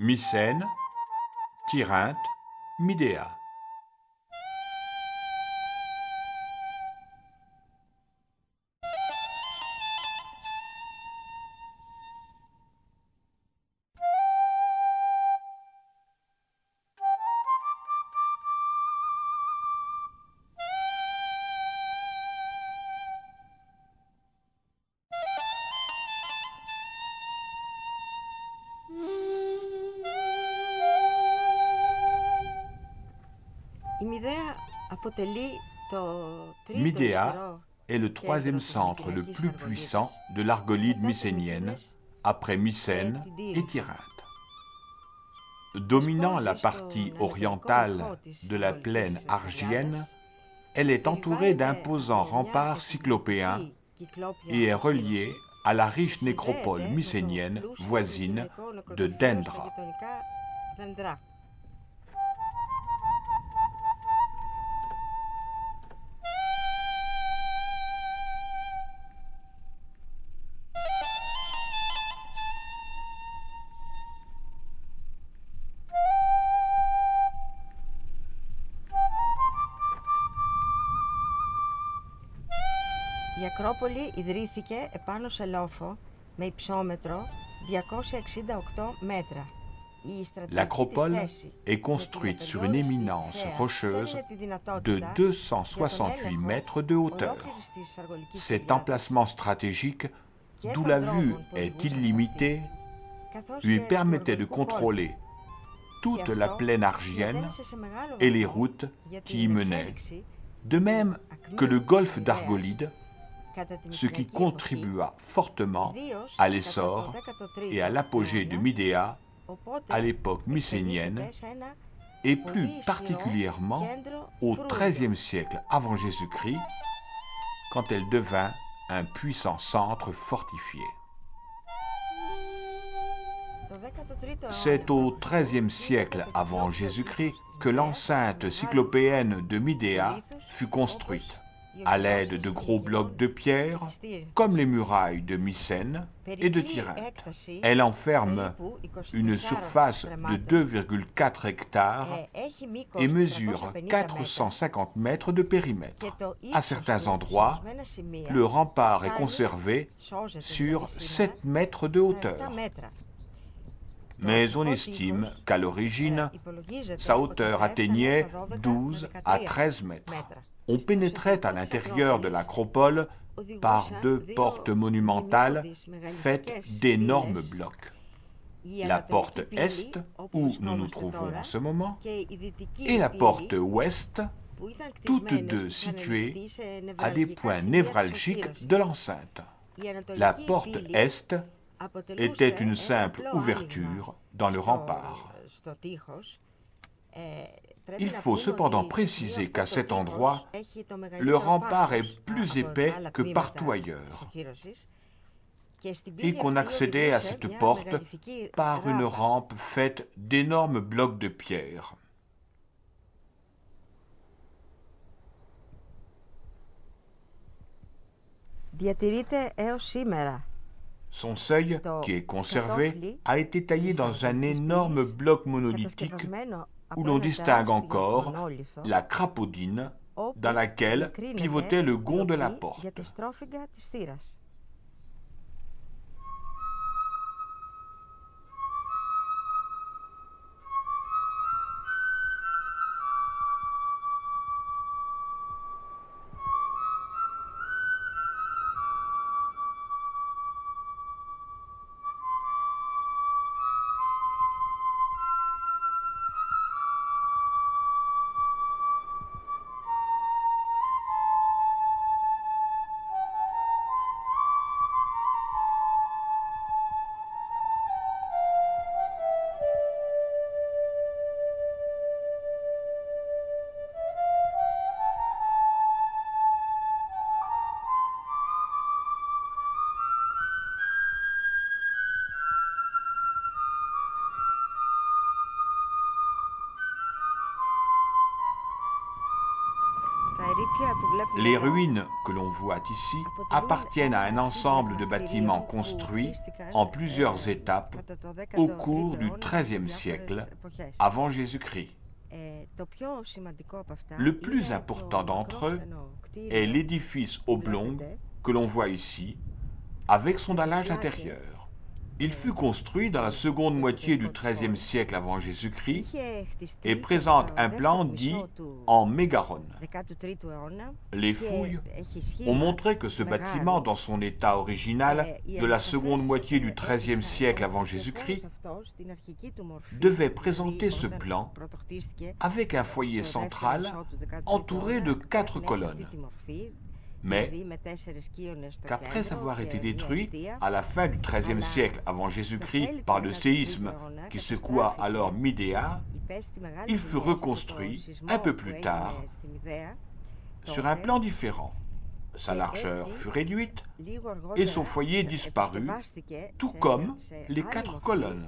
Mycène, Tirynthe, Midea. Midea est le troisième centre le plus puissant de l'argolide mycénienne, après Mycène et Tirynthe. Dominant la partie orientale de la plaine argienne, elle est entourée d'imposants remparts cyclopéens et est reliée à la riche nécropole mycénienne voisine de Dendra. Η Ακρόπολη ιδρύθηκε επάνω σε λόφο με υψόμετρο 268 μέτρα. L'acropole est construite sur une éminence rocheuse de 268 mètres de hauteur. Cet emplacement stratégique, d'où la vue est illimitée, lui permettait de contrôler toute la plaine argienne et les routes qui y menaient, de même que le golfe d'Argolide, ce qui contribua fortement à l'essor et à l'apogée de Midea à l'époque mycénienne et plus particulièrement au XIIIe siècle avant Jésus-Christ, quand elle devint un puissant centre fortifié. C'est au XIIIe siècle avant Jésus-Christ que l'enceinte cyclopéenne de Midea fut construite, à l'aide de gros blocs de pierre, comme les murailles de Mycène et de Tirynthe. Elle enferme une surface de 2,4 hectares et mesure 450 mètres de périmètre. À certains endroits, le rempart est conservé sur 7 mètres de hauteur. Mais on estime qu'à l'origine, sa hauteur atteignait 12 à 13 mètres. On pénétrait à l'intérieur de l'acropole par 2 portes monumentales faites d'énormes blocs. La porte Est, où nous nous trouvons en ce moment, et la porte Ouest, toutes deux situées à des points névralgiques de l'enceinte. La porte Est était une simple ouverture dans le rempart. Il faut cependant préciser qu'à cet endroit, le rempart est plus épais que partout ailleurs et qu'on accédait à cette porte par une rampe faite d'énormes blocs de pierre. Son seuil, qui est conservé, a été taillé dans un énorme bloc monolithique où l'on distingue encore la crapaudine dans laquelle pivotait le gond de la porte. Les ruines que l'on voit ici appartiennent à un ensemble de bâtiments construits en plusieurs étapes au cours du XIIIe siècle avant Jésus-Christ. Le plus important d'entre eux est l'édifice oblong que l'on voit ici, avec son dallage intérieur. Il fut construit dans la seconde moitié du XIIIe siècle avant Jésus-Christ et présente un plan dit en mégaron. Les fouilles ont montré que ce bâtiment, dans son état original de la seconde moitié du XIIIe siècle avant Jésus-Christ, devait présenter ce plan avec un foyer central entouré de 4 colonnes. Mais qu'après avoir été détruit à la fin du XIIIe siècle avant Jésus-Christ par le séisme qui secoua alors Midea, il fut reconstruit un peu plus tard sur un plan différent. Sa largeur fut réduite et son foyer disparut, tout comme les 4 colonnes.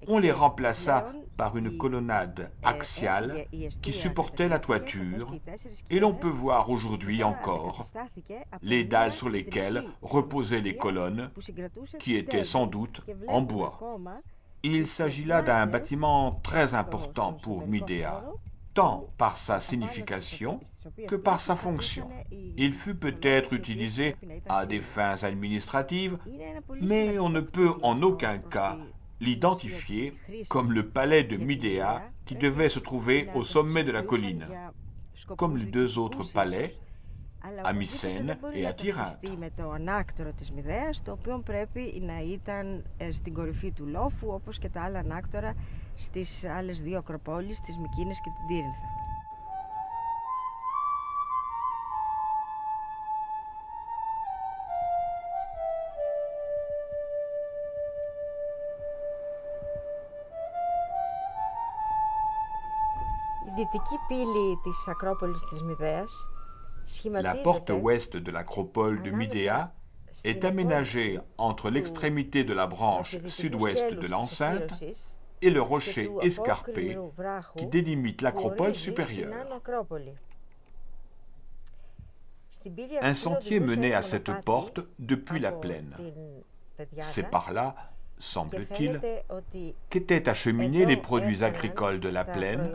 On les remplaça par une colonnade axiale qui supportait la toiture, et l'on peut voir aujourd'hui encore les dalles sur lesquelles reposaient les colonnes, qui étaient sans doute en bois. Il s'agit là d'un bâtiment très important pour Midea, tant par sa signification que par sa fonction. Il fut peut-être utilisé à des fins administratives, mais on ne peut en aucun cas l'identifier comme le palais de Midea qui devait se trouver au sommet de la colline, comme les 2 autres palais à Mycène et à Τυρίνθα. La porte ouest de l'acropole de Midea est aménagée entre l'extrémité de la branche sud-ouest de l'enceinte et le rocher escarpé qui délimite l'acropole supérieure. Un sentier menait à cette porte depuis la plaine. C'est par là, semble-t-il, qu'étaient acheminés les produits agricoles de la plaine,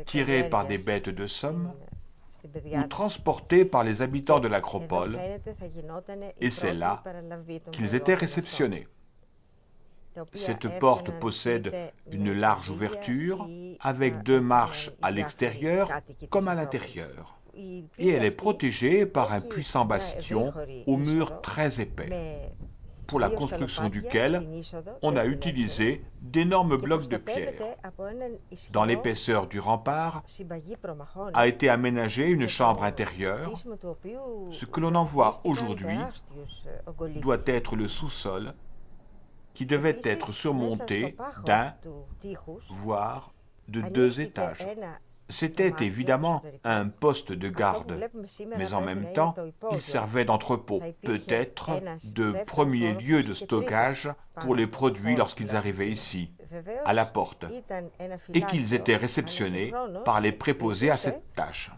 tirés par des bêtes de somme, ou transportés par les habitants de l'acropole, et c'est là qu'ils étaient réceptionnés. Cette porte possède une large ouverture avec 2 marches à l'extérieur comme à l'intérieur, et elle est protégée par un puissant bastion aux murs très épais, pour la construction duquel on a utilisé d'énormes blocs de pierre. Dans l'épaisseur du rempart a été aménagée une chambre intérieure. Ce que l'on en voit aujourd'hui doit être le sous-sol qui devait être surmonté d'1, voire de 2 étages. C'était évidemment un poste de garde, mais en même temps, il servait d'entrepôt, peut-être de premier lieu de stockage pour les produits lorsqu'ils arrivaient ici, à la porte, et qu'ils étaient réceptionnés par les préposés à cette tâche.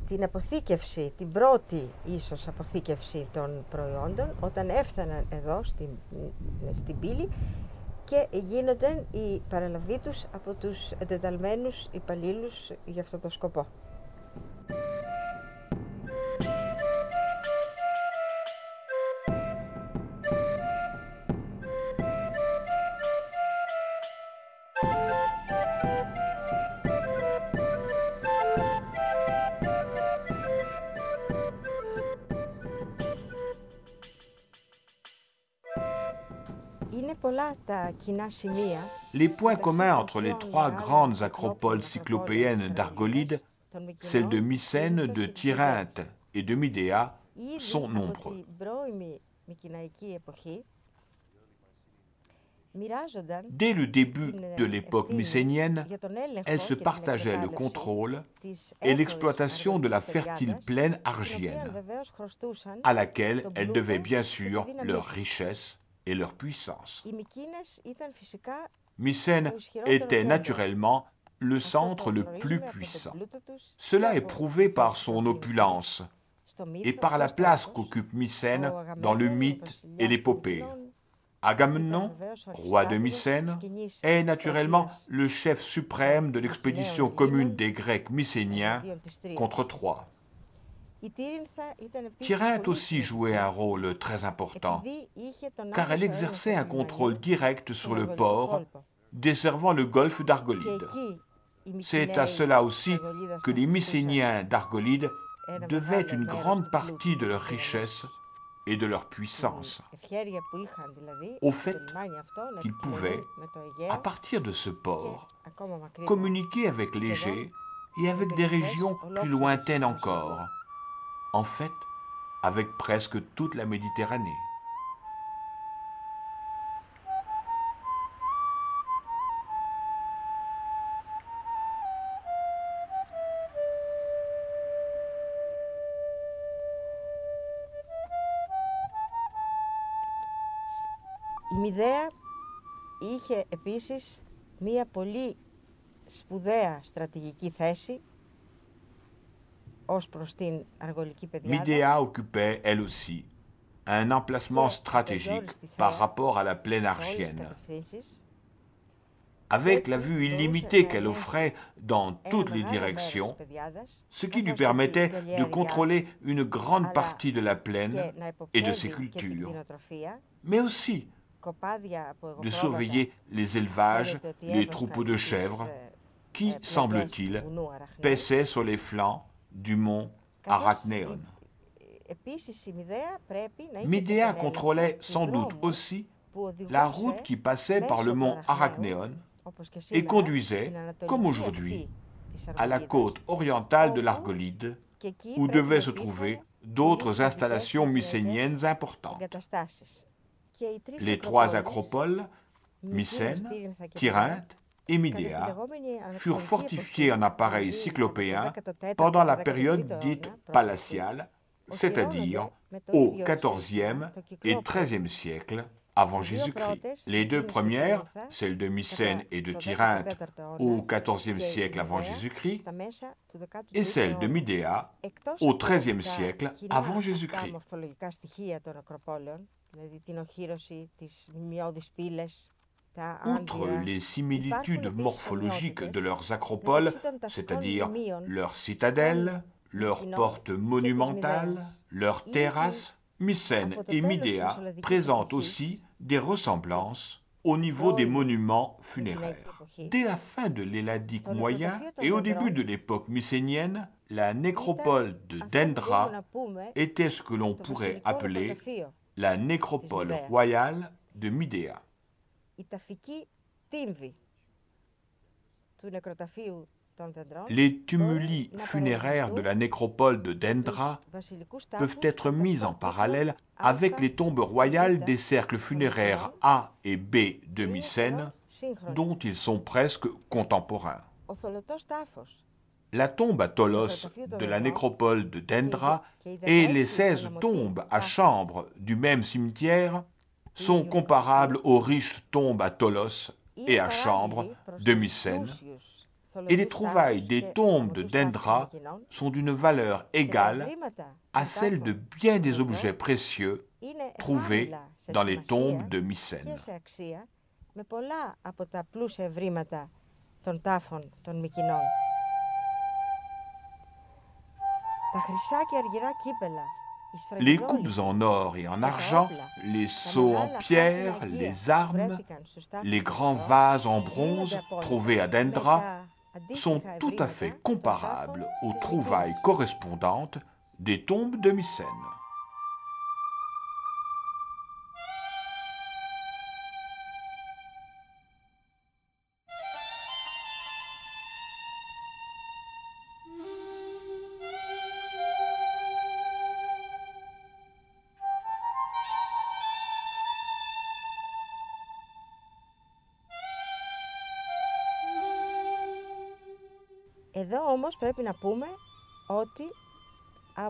Την αποθήκευση, την πρώτη ίσως αποθήκευση των προϊόντων όταν έφταναν εδώ στην πύλη και γίνονταν η παραλαβή τους από τους εντεταλμένους υπαλλήλους για αυτό το σκοπό. Les points communs entre les 3 grandes acropoles cyclopéennes d'Argolide, celles de Mycène, de Τυρίνθα et de Midea, sont nombreux. Dès le début de l'époque mycénienne, elles se partageaient le contrôle et l'exploitation de la fertile plaine argienne, à laquelle elles devaient bien sûr leur richesse et leur puissance. Mycène était naturellement le centre le plus puissant. Cela est prouvé par son opulence et par la place qu'occupe Mycène dans le mythe et l'épopée. Agamemnon, roi de Mycène, est naturellement le chef suprême de l'expédition commune des Grecs mycéniens contre Troie. Tirynthe aussi jouait un rôle très important, car elle exerçait un contrôle direct sur le port, desservant le golfe d'Argolide. C'est à cela aussi que les Mycéniens d'Argolide devaient une grande partie de leur richesse et de leur puissance au fait qu'ils pouvaient, à partir de ce port, communiquer avec l'Égée et avec des régions plus lointaines encore, en fait, avec presque toute la Méditerranée. Η Μηδέα είχε επίσης μία πολύ σπουδαία στρατηγική θέση ως προς την αργολική πεδιάδα. Midea occupait, elle aussi, un emplacement stratégique par rapport à la plaine argienne. Avec la vue illimitée qu'elle offrait dans toutes les directions, ce qui lui permettait de contrôler une grande partie de la plaine et de ses cultures, mais aussi de surveiller les élevages, les troupeaux de chèvres, qui, semble-t-il, paissaient sur les flancs du mont Arachnéon. Midea contrôlait sans doute aussi la route qui passait par le mont Arachnéon et conduisait, comme aujourd'hui, à la côte orientale de l'Argolide, où devaient se trouver d'autres installations mycéniennes importantes. Les trois acropoles, Mycène, Tirynthe et Midea, furent fortifiées en appareils cyclopéens pendant la période dite palatiale, c'est-à-dire au XIVe et XIIIe siècle avant Jésus-Christ. Les deux premières, celles de Mycène et de Tirynthe au XIVe siècle avant Jésus-Christ, et celle de Midea au XIIIe siècle avant Jésus-Christ. Outre les similitudes morphologiques de leurs acropoles, c'est-à-dire leurs citadelles, leurs portes monumentales, leurs terrasses, Mycène et Midea présentent aussi des ressemblances au niveau des monuments funéraires. Dès la fin de l'Helladique moyen et au début de l'époque mycénienne, la nécropole de Dendra était ce que l'on pourrait appeler la nécropole royale de Midea. Les tumuli funéraires de la nécropole de Dendra peuvent être mis en parallèle avec les tombes royales des cercles funéraires A et B de Mycène, dont ils sont presque contemporains. La tombe à Tolos de la nécropole de Dendra et les 16 tombes à chambre du même cimetière sont comparables aux riches tombes à Tolos et à chambre de Mycène, et les trouvailles des tombes de Dendra sont d'une valeur égale à celle de bien des objets précieux trouvés dans les tombes de Mycène. Les coupes en or et en argent, les seaux en pierre, les armes, les grands vases en bronze trouvés à Dendra sont tout à fait comparables aux trouvailles correspondantes des tombes de Mycène. Εδώ όμως πρέπει να πούμε ότι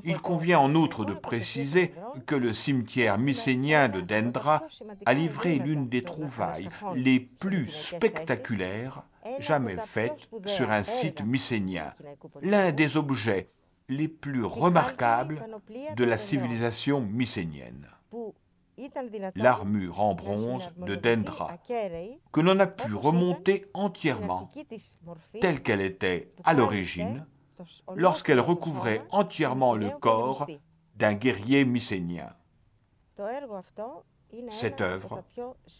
Il convient en outre de préciser que le cimetière mycénien de Dendra a livré l'une des trouvailles les plus spectaculaires jamais faites sur un site mycénien, l'un des objets les plus remarquables de la civilisation mycénienne. L'armure en bronze de Dendra, que l'on a pu remonter entièrement, telle qu'elle était à l'origine, lorsqu'elle recouvrait entièrement le corps d'un guerrier mycénien. Cette œuvre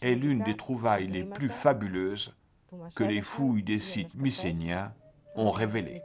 est l'une des trouvailles les plus fabuleuses que les fouilles des sites mycéniens ont révélées.